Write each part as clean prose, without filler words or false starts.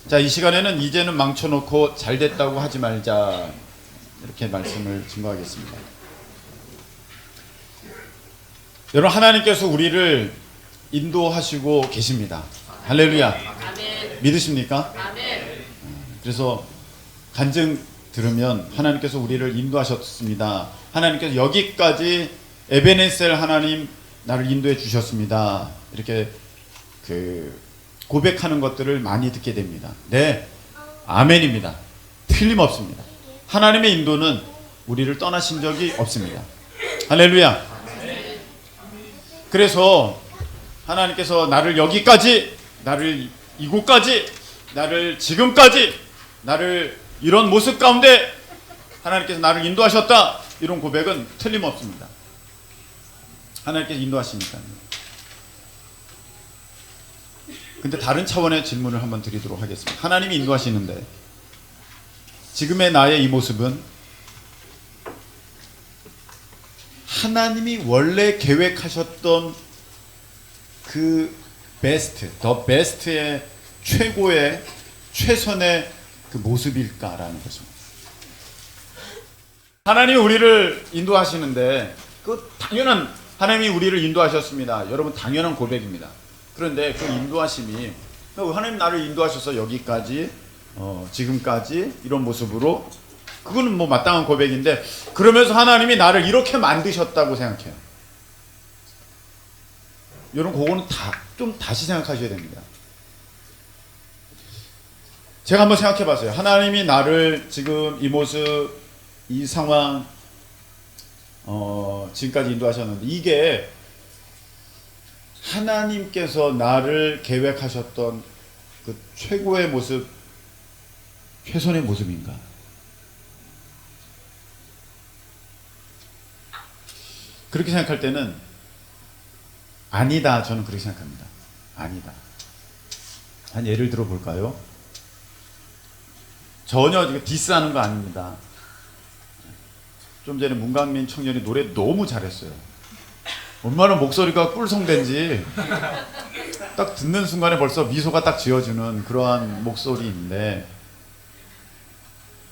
자, 이 시간에는 이제는 망쳐놓고 잘됐다고 하지 말자, 이렇게 말씀을 증거하겠습니다. 여러분, 하나님께서 우리를 인도하시고 계십니다. 할렐루야. 아멘. 믿으십니까? 아멘. 그래서 간증 들으면 하나님께서 우리를 인도하셨습니다. 하나님께서 여기까지 에베네셀 하나님 나를 인도해 주셨습니다. 이렇게 고백하는 것들을 많이 듣게 됩니다. 네, 아멘입니다. 틀림없습니다. 하나님의 인도는 우리를 떠나신 적이 없습니다. 할렐루야. 그래서 하나님께서 나를 여기까지, 나를 이곳까지, 나를 지금까지, 나를 이런 모습 가운데 하나님께서 나를 인도하셨다, 이런 고백은 틀림없습니다. 하나님께서 인도하시니까요. 근데 다른 차원의 질문을 한번 드리도록 하겠습니다. 하나님이 인도하시는데 지금의 나의 이 모습은 하나님이 원래 계획하셨던 그 베스트, 더 베스트의 최고의 최선의 그 모습일까라는 것입니다. 하나님이 우리를 인도하시는데 그 당연한, 하나님이 우리를 인도하셨습니다. 여러분, 당연한 고백입니다. 그런데 그 인도하심이, 하나님 나를 인도하셔서 여기까지, 지금까지 이런 모습으로, 그거는 뭐 마땅한 고백인데, 그러면서 하나님이 나를 이렇게 만드셨다고 생각해요. 여러분, 그거는 좀 다시 생각하셔야 됩니다. 제가 한번 생각해 봤어요. 하나님이 나를 지금 이 모습, 이 상황, 지금까지 인도하셨는데, 이게 하나님께서 나를 계획하셨던 그 최고의 모습, 최선의 모습인가? 그렇게 생각할 때는 아니다, 저는 그렇게 생각합니다. 아니다. 한 예를 들어 볼까요? 전혀 디스하는 거 아닙니다. 좀 전에 문강민 청년이 노래 너무 잘했어요. 얼마나 목소리가 꿀성된지 딱 듣는 순간에 벌써 미소가 딱 지어주는 그러한 목소리인데,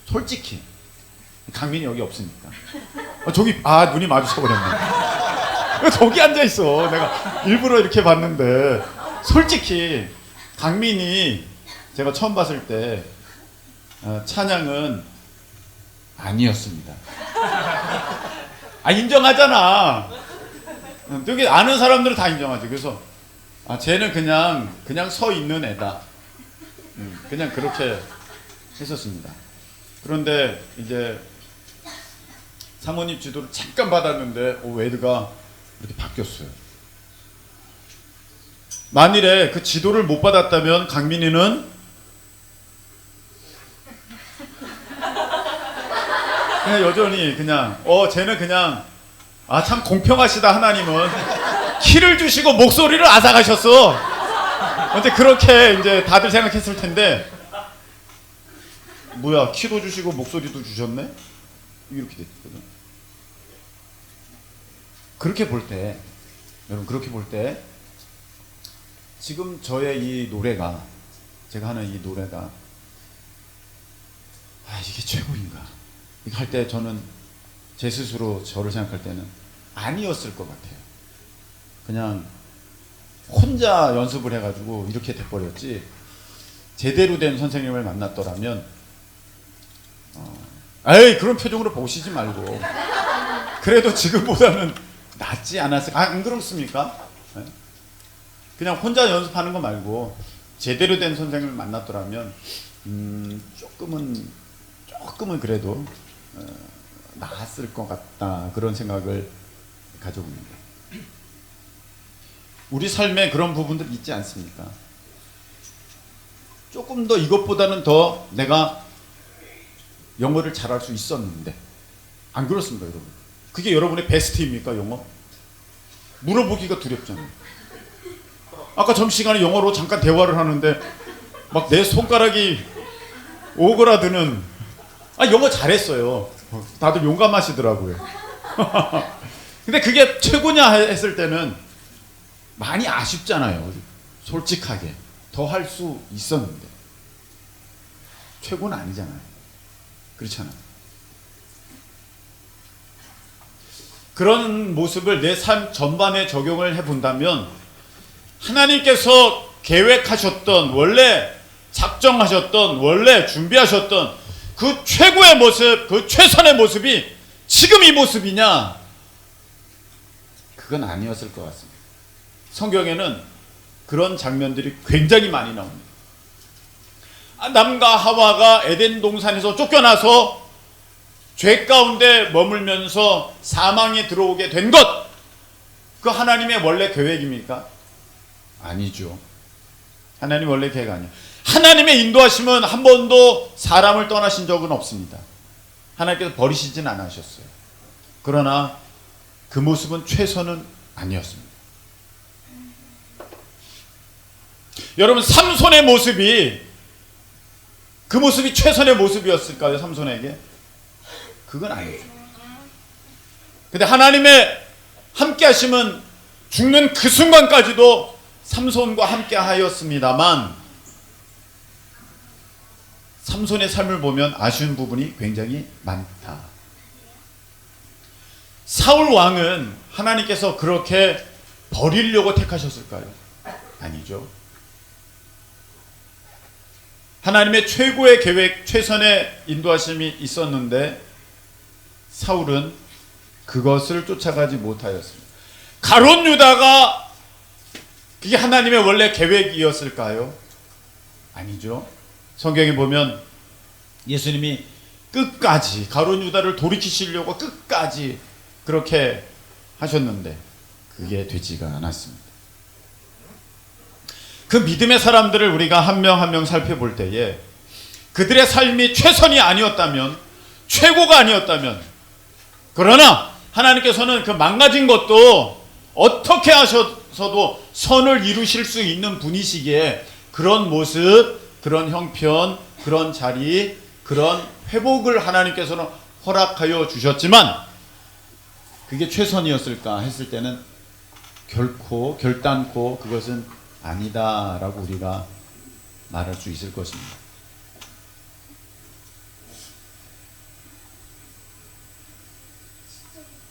솔직히 강민이 여기 없으니까 저기, 눈이 마주쳐버렸네. 저기 앉아있어. 내가 일부러 이렇게 봤는데, 솔직히 강민이 제가 처음 봤을 때 찬양은 아니었습니다. 인정하잖아. 여기 아는 사람들은 다 인정하지. 그래서 쟤는 그냥 서 있는 애다. 그냥 그렇게 했었습니다. 그런데 이제 사모님 지도를 잠깐 받았는데 외드가 이렇게 바뀌었어요. 만일에 그 지도를 못 받았다면 강민이는 그냥 여전히 쟤는 그냥 참 공평하시다, 하나님은 키를 주시고 목소리를 앗아가셨어. 어제 그렇게 이제 다들 생각했을 텐데, 뭐야, 키도 주시고 목소리도 주셨네? 이렇게 됐거든. 그렇게 볼 때, 여러분, 그렇게 볼 때 지금 저의 이 노래가, 제가 하는 이 노래가 이게 최고인가, 이거 할 때 저는 제 스스로 저를 생각할 때는 아니었을 것 같아요. 그냥 혼자 연습을 해가지고 이렇게 돼버렸지, 제대로 된 선생님을 만났더라면 그런 표정으로 보시지 말고 그래도 지금보다는 낫지 않았을까? 안 그렇습니까? 그냥 혼자 연습하는 거 말고 제대로 된 선생님을 만났더라면 조금은 그래도 나았을 것 같다, 그런 생각을 가져봅니다. 우리 삶에 그런 부분들 있지 않습니까? 조금 더, 이것보다는 더 내가 영어를 잘할 수 있었는데, 안 그렇습니까, 여러분? 그게 여러분의 베스트입니까, 영어? 물어보기가 두렵잖아요. 아까 점심시간에 영어로 잠깐 대화를 하는데 막 내 손가락이 오그라드는, 영어 잘했어요. 다들 용감하시더라고요. 근데 그게 최고냐 했을 때는 많이 아쉽잖아요. 솔직하게 더 할 수 있었는데. 최고는 아니잖아요. 그렇잖아요. 그런 모습을 내 삶 전반에 적용을 해본다면 하나님께서 계획하셨던, 원래 작정하셨던, 원래 준비하셨던 그 최고의 모습, 그 최선의 모습이 지금 이 모습이냐? 그건 아니었을 것 같습니다. 성경에는 그런 장면들이 굉장히 많이 나옵니다. 아담과 하와가 에덴 동산에서 쫓겨나서 죄 가운데 머물면서 사망에 들어오게 된 것, 그 하나님의 원래 계획입니까? 아니죠. 하나님 원래 계획 아니에요. 하나님의 인도하심은 한 번도 사람을 떠나신 적은 없습니다. 하나님께서 버리시진 않으셨어요. 그러나 그 모습은 최선은 아니었습니다. 여러분, 삼손의 모습이 그 모습이 최선의 모습이었을까요? 삼손에게? 그건 아니죠. 근데 하나님의 함께 하심은 죽는 그 순간까지도 삼손과 함께 하였습니다만, 삼손의 삶을 보면 아쉬운 부분이 굉장히 많다. 사울 왕은 하나님께서 그렇게 버리려고 택하셨을까요? 아니죠. 하나님의 최고의 계획, 최선의 인도하심이 있었는데 사울은 그것을 쫓아가지 못하였습니다. 가룟 유다가 그게 하나님의 원래 계획이었을까요? 아니죠. 성경에 보면 예수님이 끝까지 가룟 유다를 돌이키시려고 끝까지 그렇게 하셨는데 그게 되지가 않았습니다. 그 믿음의 사람들을 우리가 한 명 한 명 살펴볼 때에 그들의 삶이 최선이 아니었다면, 최고가 아니었다면, 그러나 하나님께서는 그 망가진 것도 어떻게 하셔서도 선을 이루실 수 있는 분이시기에 그런 모습, 그런 형편, 그런 자리, 그런 회복을 하나님께서는 허락하여 주셨지만 그게 최선이었을까 했을 때는 결단코 그것은 아니다라고 우리가 말할 수 있을 것입니다.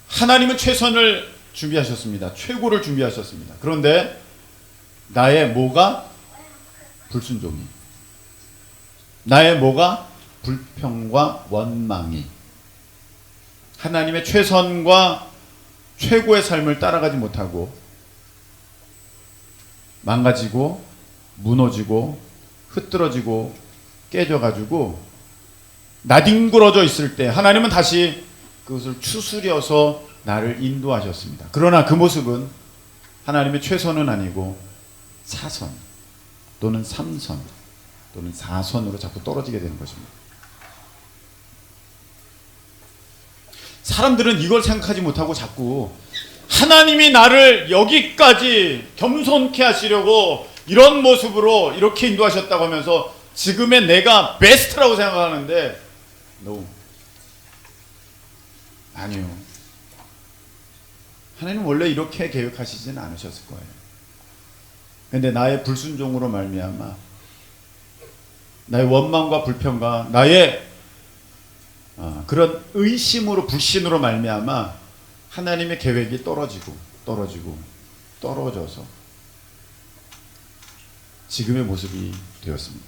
하나님은 최선을 준비하셨습니다. 최고를 준비하셨습니다. 그런데 나의 뭐가? 불순종이, 나의 뭐가? 불평과 원망이 하나님의 최선과 최고의 삶을 따라가지 못하고 망가지고 무너지고 흐트러지고 깨져가지고 나뒹굴어져 있을 때 하나님은 다시 그것을 추스려서 나를 인도하셨습니다. 그러나 그 모습은 하나님의 최선은 아니고 사선 또는 삼선 또는 사선으로 자꾸 떨어지게 되는 것입니다. 사람들은 이걸 생각하지 못하고 자꾸 하나님이 나를 여기까지 겸손케 하시려고 이런 모습으로 이렇게 인도하셨다고 하면서 지금의 내가 베스트라고 생각하는데 no. 아니요. 하나님 원래 이렇게 계획하시지는 않으셨을 거예요. 그런데 나의 불순종으로 말미암아 나의 원망과 불평과 나의 그런 의심으로 불신으로 말미암아 하나님의 계획이 떨어져서 지금의 모습이 되었습니다.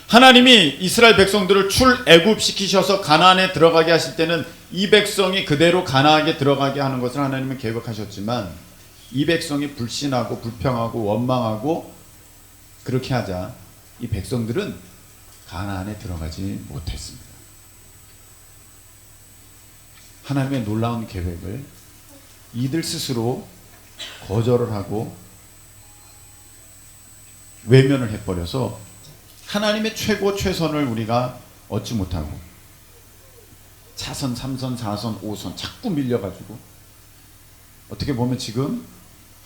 하나님이 이스라엘 백성들을 출애굽시키셔서 가나안에 들어가게 하실 때는 이 백성이 그대로 가나안에 들어가게 하는 것을 하나님은 계획하셨지만 이 백성이 불신하고 불평하고 원망하고 그렇게 하자 이 백성들은 가나안에 들어가지 못했습니다. 하나님의 놀라운 계획을 이들 스스로 거절을 하고 외면을 해버려서 하나님의 최고 최선을 우리가 얻지 못하고 차선, 3선, 4선, 5선 자꾸 밀려가지고 어떻게 보면 지금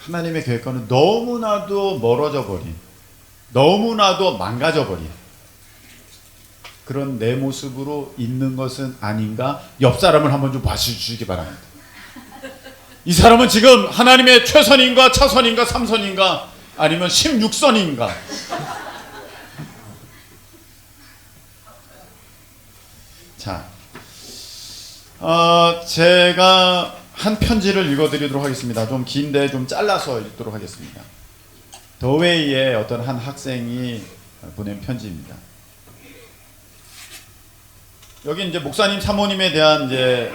하나님의 계획과는 너무나도 멀어져 버린, 너무나도 망가져 버린 그런 내 모습으로 있는 것은 아닌가? 옆 사람을 한번 좀 봐주시기 바랍니다. 이 사람은 지금 하나님의 최선인가 차선인가 3선인가 아니면 16선인가 자, 제가 한 편지를 읽어드리도록 하겠습니다. 좀 긴데 좀 잘라서 읽도록 하겠습니다. 더웨이의 어떤 한 학생이 보낸 편지입니다. 여기 이제 목사님, 사모님에 대한 이제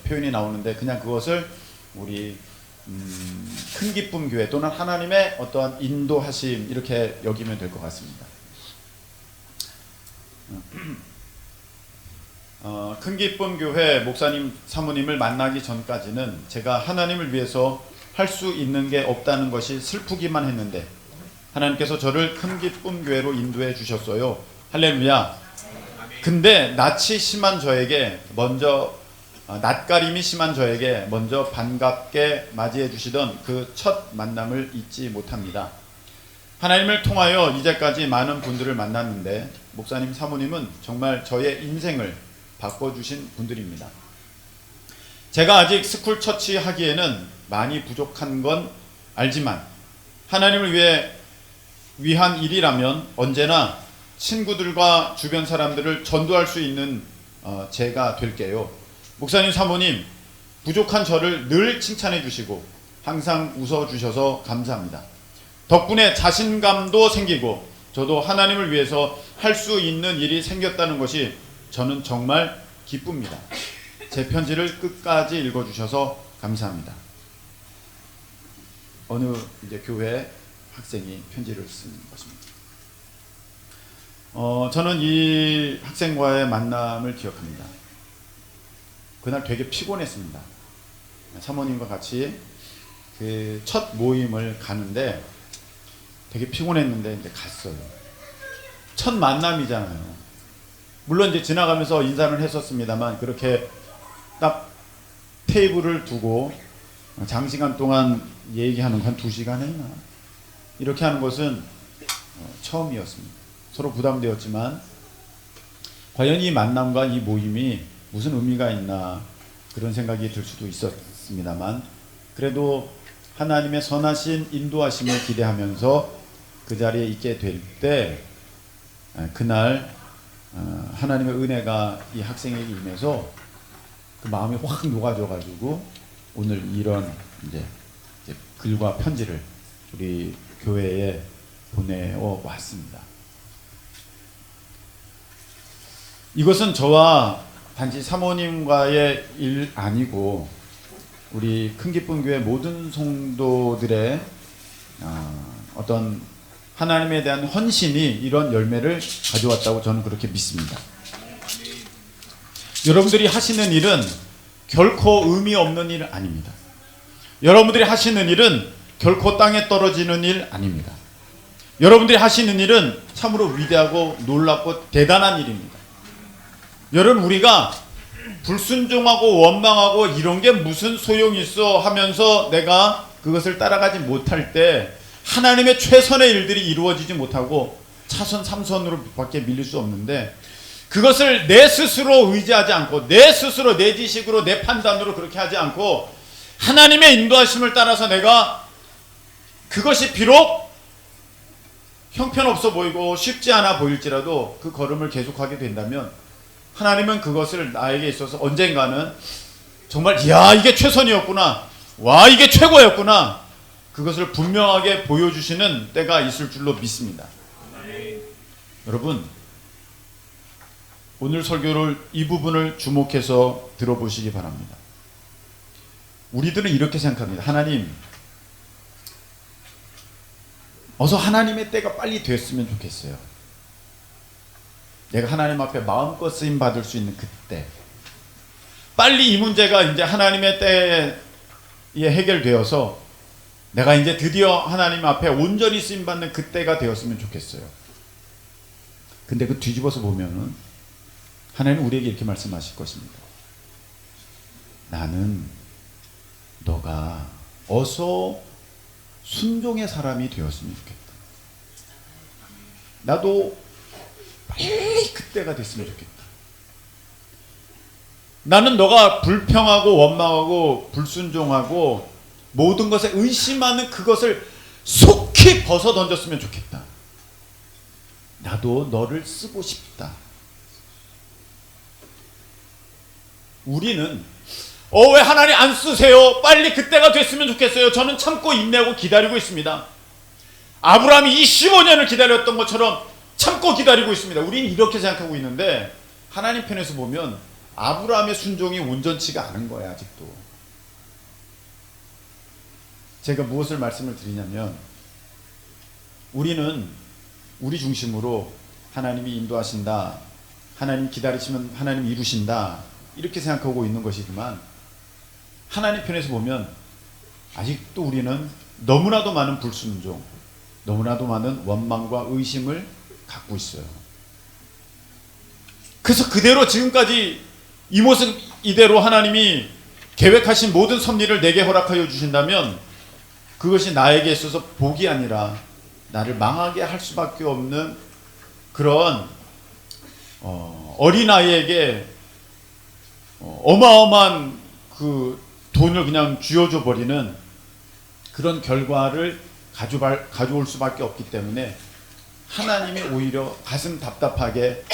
표현이 나오는데 그냥 그것을 우리 큰 기쁨 교회 또는 하나님의 어떠한 인도하심 이렇게 여기면 될 것 같습니다. 큰 기쁨 교회 목사님, 사모님을 만나기 전까지는 제가 하나님을 위해서 할 수 있는 게 없다는 것이 슬프기만 했는데 하나님께서 저를 큰 기쁨 교회로 인도해 주셨어요. 할렐루야. 근데 낯이 심한 저에게 먼저 낯가림이 심한 저에게 먼저 반갑게 맞이해 주시던 그 첫 만남을 잊지 못합니다. 하나님을 통하여 이제까지 많은 분들을 만났는데 목사님, 사모님은 정말 저의 인생을 바꿔주신 분들입니다. 제가 아직 스쿨 처치 하기에는 많이 부족한 건 알지만 하나님을 위한 일이라면 언제나 친구들과 주변 사람들을 전도할 수 있는 제가 될게요. 목사님, 사모님, 부족한 저를 늘 칭찬해 주시고 항상 웃어 주셔서 감사합니다. 덕분에 자신감도 생기고 저도 하나님을 위해서 할 수 있는 일이 생겼다는 것이 저는 정말 기쁩니다. 제 편지를 끝까지 읽어주셔서 감사합니다. 어느 이제 교회 학생이 편지를 쓴 것입니다. 저는 이 학생과의 만남을 기억합니다. 그날 되게 피곤했습니다. 사모님과 같이 그 첫 모임을 가는데 되게 피곤했는데 이제 갔어요. 첫 만남이잖아요. 물론 이제 지나가면서 인사를 했었습니다만 그렇게 딱 테이블을 두고 장시간 동안 얘기하는 한 2시간 했나? 이렇게 하는 것은 처음이었습니다. 서로 부담되었지만 과연 이 만남과 이 모임이 무슨 의미가 있나 그런 생각이 들 수도 있었습니다만 그래도 하나님의 선하신 인도하심을 기대하면서 그 자리에 있게 될 때 그날 하나님의 은혜가 이 학생에게 임해서 그 마음이 확 녹아져가지고 오늘 이런 이제 글과 편지를 우리 교회에 보내어 왔습니다. 이것은 저와 단지 사모님과의 일 아니고 우리 큰 기쁨 교회 모든 성도들의 어떤 하나님에 대한 헌신이 이런 열매를 가져왔다고 저는 그렇게 믿습니다. 여러분들이 하시는 일은 결코 의미 없는 일 아닙니다. 여러분들이 하시는 일은 결코 땅에 떨어지는 일 아닙니다. 여러분들이 하시는 일은 참으로 위대하고 놀랍고 대단한 일입니다. 여러분, 우리가 불순종하고 원망하고 이런 게 무슨 소용이 있어 하면서 내가 그것을 따라가지 못할 때 하나님의 최선의 일들이 이루어지지 못하고 차선 3선으로 밖에 밀릴 수 없는데 그것을 내 스스로 의지하지 않고 내 스스로 내 지식으로 내 판단으로 그렇게 하지 않고 하나님의 인도하심을 따라서 내가 그것이 비록 형편없어 보이고 쉽지 않아 보일지라도 그 걸음을 계속하게 된다면 하나님은 그것을 나에게 있어서 언젠가는 정말 이야 이게 최선이었구나, 와 이게 최고였구나, 그것을 분명하게 보여주시는 때가 있을 줄로 믿습니다. 여러분, 오늘 설교를 이 부분을 주목해서 들어보시기 바랍니다. 우리들은 이렇게 생각합니다. 하나님, 어서 하나님의 때가 빨리 됐으면 좋겠어요. 내가 하나님 앞에 마음껏 쓰임 받을 수 있는 그때, 빨리 이 문제가 이제 하나님의 때에 해결되어서 내가 이제 드디어 하나님 앞에 온전히 쓰임 받는 그때가 되었으면 좋겠어요. 근데 그 뒤집어서 보면은 하나님은 우리에게 이렇게 말씀하실 것입니다. 나는 너가 어서 순종의 사람이 되었으면 좋겠다. 나도 빨리 그때가 됐으면 좋겠다. 나는 너가 불평하고 원망하고 불순종하고 모든 것에 의심하는 그것을 속히 벗어 던졌으면 좋겠다. 나도 너를 쓰고 싶다. 우리는 왜 하나님 안 쓰세요? 빨리 그때가 됐으면 좋겠어요. 저는 참고 인내하고 기다리고 있습니다. 아브라함이 25년을 기다렸던 것처럼 참고 기다리고 있습니다. 우리는 이렇게 생각하고 있는데 하나님 편에서 보면 아브라함의 순종이 온전치가 않은 거예요. 아직도. 제가 무엇을 말씀을 드리냐면 우리는 우리 중심으로 하나님이 인도하신다, 하나님 기다리시면 하나님 이루신다, 이렇게 생각하고 있는 것이지만 하나님 편에서 보면 아직도 우리는 너무나도 많은 불순종, 너무나도 많은 원망과 의심을 갖고 있어요. 그래서 그대로 지금까지 이 모습 이대로 하나님이 계획하신 모든 섭리를 내게 허락하여 주신다면 그것이 나에게 있어서 복이 아니라 나를 망하게 할 수밖에 없는 그런 어린아이에게 어마어마한 그 돈을 그냥 쥐어줘 버리는 그런 결과를 가져올 수밖에 없기 때문에 하나님이 오히려 가슴 답답하게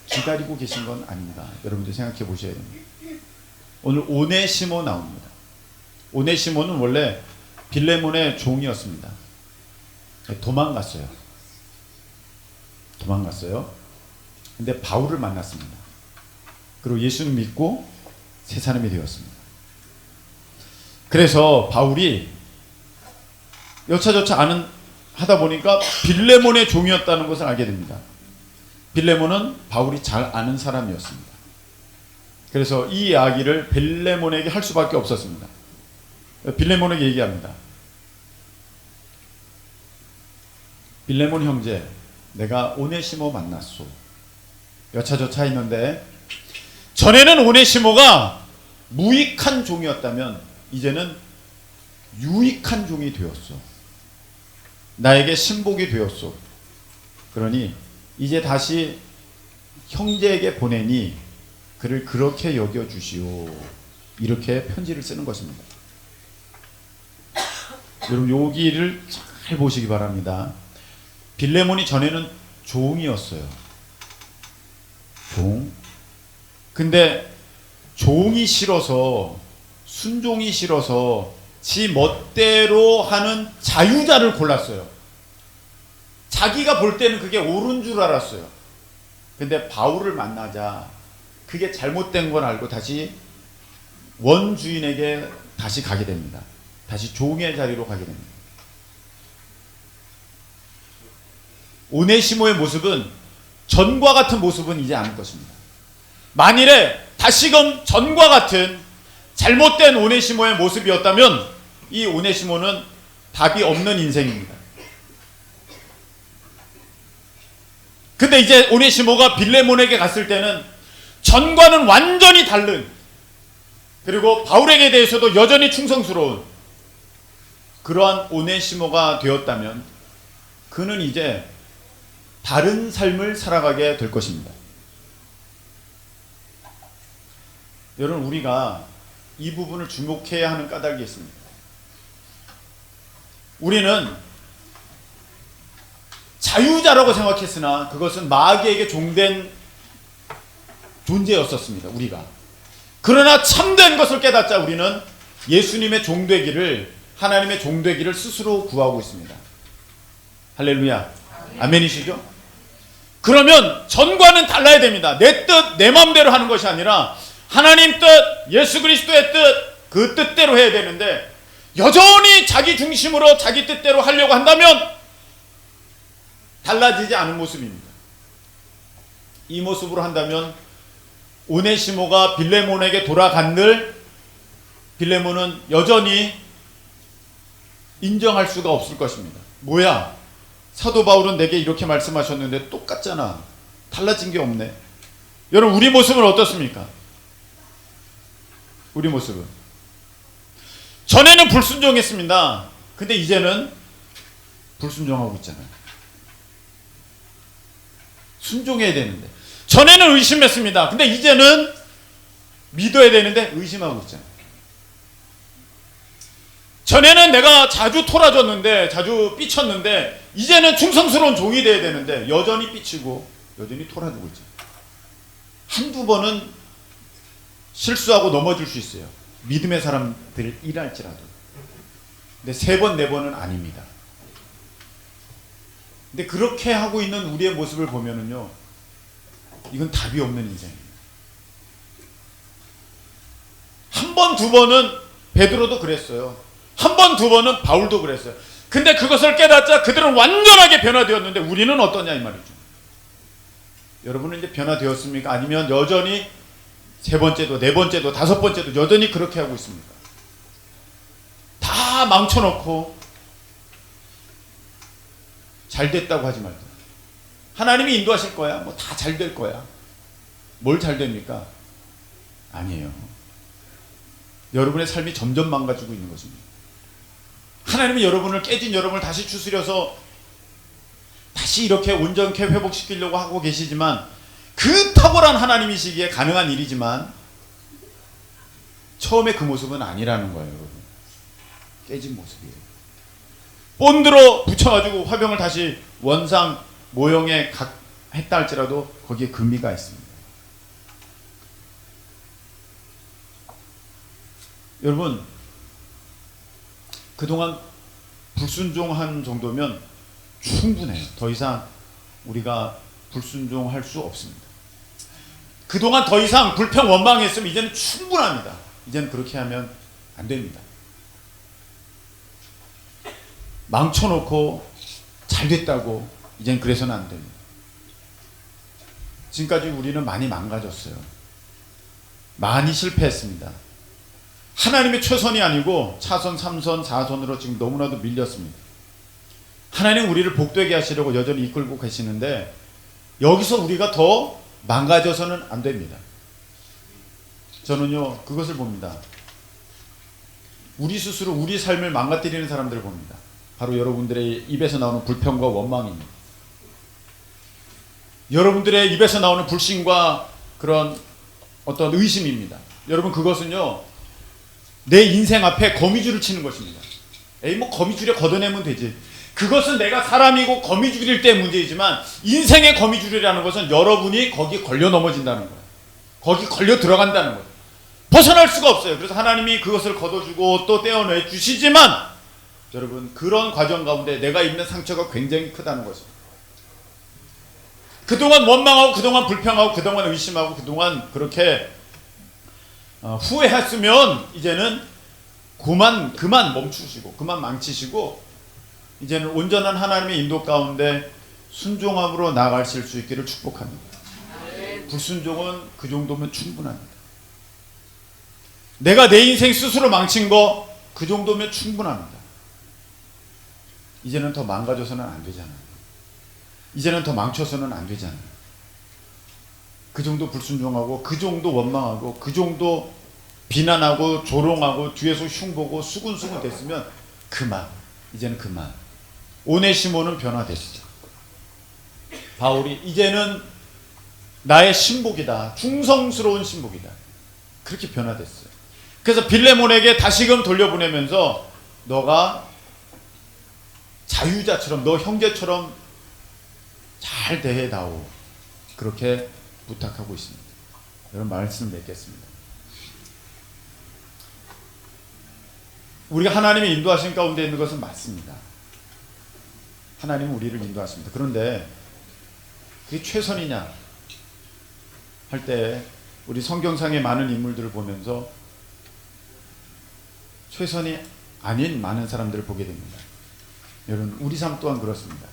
기다리고 계신 건 아닙니다. 여러분들 생각해 보셔야 됩니다. 오늘 오네시모 나옵니다. 오네시모는 원래 빌레몬의 종이었습니다. 도망갔어요. 근데 바울을 만났습니다. 그리고 예수를 믿고 새 사람이 되었습니다. 그래서 바울이 여차저차 하다 보니까 빌레몬의 종이었다는 것을 알게 됩니다. 빌레몬은 바울이 잘 아는 사람이었습니다. 그래서 이 이야기를 빌레몬에게 할 수밖에 없었습니다. 빌레몬에게 얘기합니다. 빌레몬 형제, 내가 오네시모 만났소. 여차저차 있는데 전에는 오네시모가 무익한 종이었다면 이제는 유익한 종이 되었어. 나에게 신복이 되었소. 그러니 이제 다시 형제에게 보내니 그를 그렇게 여겨주시오. 이렇게 편지를 쓰는 것입니다. 여러분 여기를 잘 보시기 바랍니다. 빌레몬이 전에는 종이었어요. 종. 근데 종이 싫어서, 순종이 싫어서 지 멋대로 하는 자유자를 골랐어요. 자기가 볼 때는 그게 옳은 줄 알았어요. 근데 바울을 만나자 그게 잘못된 걸 알고 다시 원주인에게 다시 가게 됩니다. 다시 종의 자리로 가게 됩니다. 오네시모의 모습은 전과 같은 모습은 이제 아닐 것입니다. 만일에 다시금 전과 같은 잘못된 오네시모의 모습이었다면 이 오네시모는 답이 없는 인생입니다. 근데 이제 오네시모가 빌레몬에게 갔을 때는 전과는 완전히 다른, 그리고 바울에게 대해서도 여전히 충성스러운 그러한 오네시모가 되었다면 그는 이제 다른 삶을 살아가게 될 것입니다. 여러분 우리가 이 부분을 주목해야 하는 까닭이 있습니다. 우리는 자유자라고 생각했으나 그것은 마귀에게 종된 존재였었습니다. 우리가. 그러나 참된 것을 깨닫자 우리는 예수님의 종되기를, 하나님의 종되기를 스스로 구하고 있습니다. 할렐루야. 아멘이시죠? 그러면 전과는 달라야 됩니다. 내 뜻, 내 마음대로 하는 것이 아니라 하나님 뜻, 예수 그리스도의 뜻, 그 뜻대로 해야 되는데 여전히 자기 중심으로 자기 뜻대로 하려고 한다면 달라지지 않은 모습입니다. 이 모습으로 한다면 오네시모가 빌레몬에게 돌아간들 빌레몬은 여전히 인정할 수가 없을 것입니다. 뭐야? 사도 바울은 내게 이렇게 말씀하셨는데 똑같잖아. 달라진 게 없네. 여러분 우리 모습은 어떻습니까? 우리 모습은 전에는 불순종했습니다. 근데 이제는 불순종하고 있잖아요. 순종해야 되는데 전에는 의심했습니다. 근데 이제는 믿어야 되는데 의심하고 있잖아요. 전에는 내가 자주 토라졌는데, 자주 삐쳤는데 이제는 충성스러운 종이 돼야 되는데 여전히 삐치고 여전히 토라지고 있잖아요. 한두 번은 실수하고 넘어질 수 있어요. 믿음의 사람들이랄지라도. 근데 3번, 4번은 아닙니다. 근데 그렇게 하고 있는 우리의 모습을 보면은요, 이건 답이 없는 인생입니다. 한 번, 2번은 베드로도 그랬어요. 한 번, 2번은 바울도 그랬어요. 근데 그것을 깨닫자 그들은 완전하게 변화되었는데 우리는 어떠냐 이 말이죠. 여러분은 이제 변화되었습니까? 아니면 여전히 3번째도 4번째도 5번째도 여전히 그렇게 하고 있습니까? 다 망쳐놓고 잘 됐다고 하지 말고 하나님이 인도하실 거야. 뭐 다 잘 될 거야. 뭘 잘 됩니까? 아니에요. 여러분의 삶이 점점 망가지고 있는 것입니다. 하나님이 여러분을 깨진 여러분을 다시 추스려서 다시 이렇게 온전케 회복시키려고 하고 계시지만 그 탁월한 하나님이시기에 가능한 일이지만 처음에 그 모습은 아니라는 거예요. 여러분. 깨진 모습이에요. 본드로 붙여가지고 화병을 다시 원상 모형에 했다 할지라도 거기에 금이가 있습니다. 여러분, 그동안 불순종한 정도면 충분해요. 더 이상 우리가 불순종할 수 없습니다. 그동안 더 이상 불평 원망했으면 이제는 충분합니다. 이제는 그렇게 하면 안 됩니다. 망쳐놓고 잘 됐다고 이제는 그래서는 안 됩니다. 지금까지 우리는 많이 망가졌어요. 많이 실패했습니다. 하나님의 최선이 아니고 차선, 3선, 4선으로 지금 너무나도 밀렸습니다. 하나님 우리를 복되게 하시려고 여전히 이끌고 계시는데 여기서 우리가 더 망가져서는 안 됩니다. 저는요 그것을 봅니다. 우리 스스로 우리 삶을 망가뜨리는 사람들을 봅니다. 바로 여러분들의 입에서 나오는 불평과 원망입니다. 여러분들의 입에서 나오는 불신과 그런 어떤 의심입니다. 여러분 그것은요 내 인생 앞에 거미줄을 치는 것입니다. 에이 뭐 거미줄에 걷어내면 되지. 그것은 내가 사람이고 거미줄일 때 문제이지만 인생의 거미줄이라는 것은 여러분이 거기 걸려 넘어진다는 거예요. 거기 걸려 들어간다는 거예요. 벗어날 수가 없어요. 그래서 하나님이 그것을 걷어주고 또 떼어내 주시지만 여러분 그런 과정 가운데 내가 입는 상처가 굉장히 크다는 것입니다. 그동안 원망하고 그동안 불평하고 그동안 의심하고 그동안 그렇게 후회했으면 이제는 그만 멈추시고 그만 망치시고 이제는 온전한 하나님의 인도 가운데 순종함으로 나아가실 수 있기를 축복합니다. 불순종은 그 정도면 충분합니다. 내가 내 인생 스스로 망친 거 그 정도면 충분합니다. 이제는 더 망가져서는 안 되잖아요. 이제는 더 망쳐서는 안 되잖아요. 그 정도 불순종하고 그 정도 원망하고 그 정도 비난하고 조롱하고 뒤에서 흉보고 수군수군 됐으면 그만. 이제는 그만. 오네시모는 변화됐어. 바울이 이제는 나의 신복이다. 충성스러운 신복이다. 그렇게 변화됐어요. 그래서 빌레몬에게 다시금 돌려보내면서 너가 자유자처럼 너 형제처럼 잘 대해다오. 그렇게 부탁하고 있습니다. 여러분 말씀을 맺겠습니다. 우리가 하나님의 인도하신 가운데 있는 것은 맞습니다. 하나님은 우리를 인도하십니다. 그런데 그게 최선이냐 할 때 우리 성경상의 많은 인물들을 보면서 최선이 아닌 많은 사람들을 보게 됩니다. 여러분 우리 삶 또한 그렇습니다.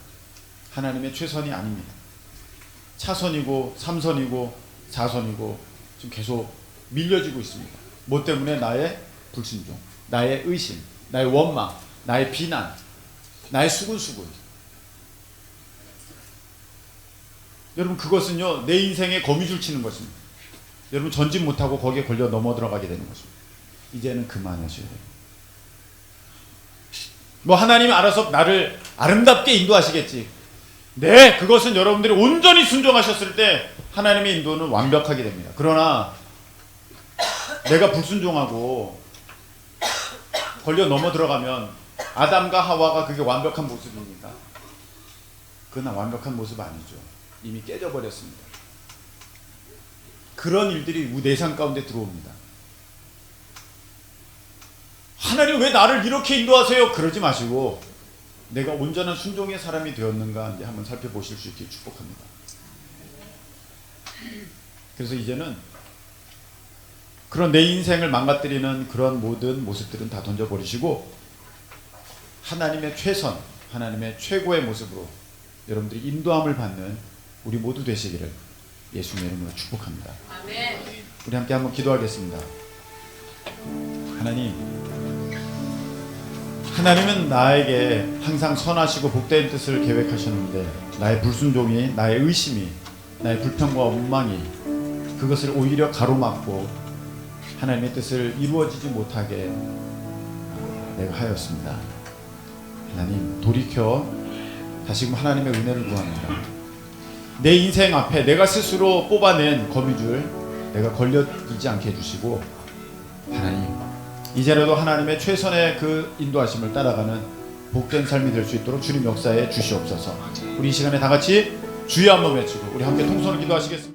하나님의 최선이 아닙니다. 차선이고 3선이고 4선이고 지금 계속 밀려지고 있습니다. 뭐 때문에? 나의 불순종, 나의 의심, 나의 원망, 나의 비난, 나의 수군수군. 여러분 그것은요 내 인생에 거미줄 치는 것입니다. 여러분 전진 못하고 거기에 걸려 넘어 들어가게 되는 것입니다. 이제는 그만하셔야 돼요. 뭐 하나님이 알아서 나를 아름답게 인도하시겠지. 네, 그것은 여러분들이 온전히 순종하셨을 때 하나님의 인도는 완벽하게 됩니다. 그러나 내가 불순종하고 걸려 넘어 들어가면 아담과 하와가 그게 완벽한 모습입니까? 그건 완벽한 모습 아니죠. 이미 깨져버렸습니다. 그런 일들이 내 삶 가운데 들어옵니다. 하나님 왜 나를 이렇게 인도하세요? 그러지 마시고 내가 온전한 순종의 사람이 되었는가 이제 한번 살펴보실 수 있게 축복합니다. 그래서 이제는 그런 내 인생을 망가뜨리는 그런 모든 모습들은 다 던져버리시고 하나님의 최선, 하나님의 최고의 모습으로 여러분들이 인도함을 받는 우리 모두 되시기를 예수님의 이름으로 축복합니다. 아멘. 우리 함께 한번 기도하겠습니다. 하나님은 나에게 항상 선하시고 복된 뜻을 계획하셨는데 나의 불순종이, 나의 의심이, 나의 불평과 원망이 그것을 오히려 가로막고 하나님의 뜻을 이루어지지 못하게 내가 하였습니다. 하나님 돌이켜 다시금 하나님의 은혜를 구합니다. 내 인생 앞에 내가 스스로 뽑아낸 거미줄 내가 걸려들지 않게 해주시고 하나님 이제라도 하나님의 최선의 그 인도하심을 따라가는 복된 삶이 될 수 있도록 주님 역사에 주시옵소서. 우리 이 시간에 다 같이 주여 한번 외치고 우리 함께 통성을 기도하시겠습니다.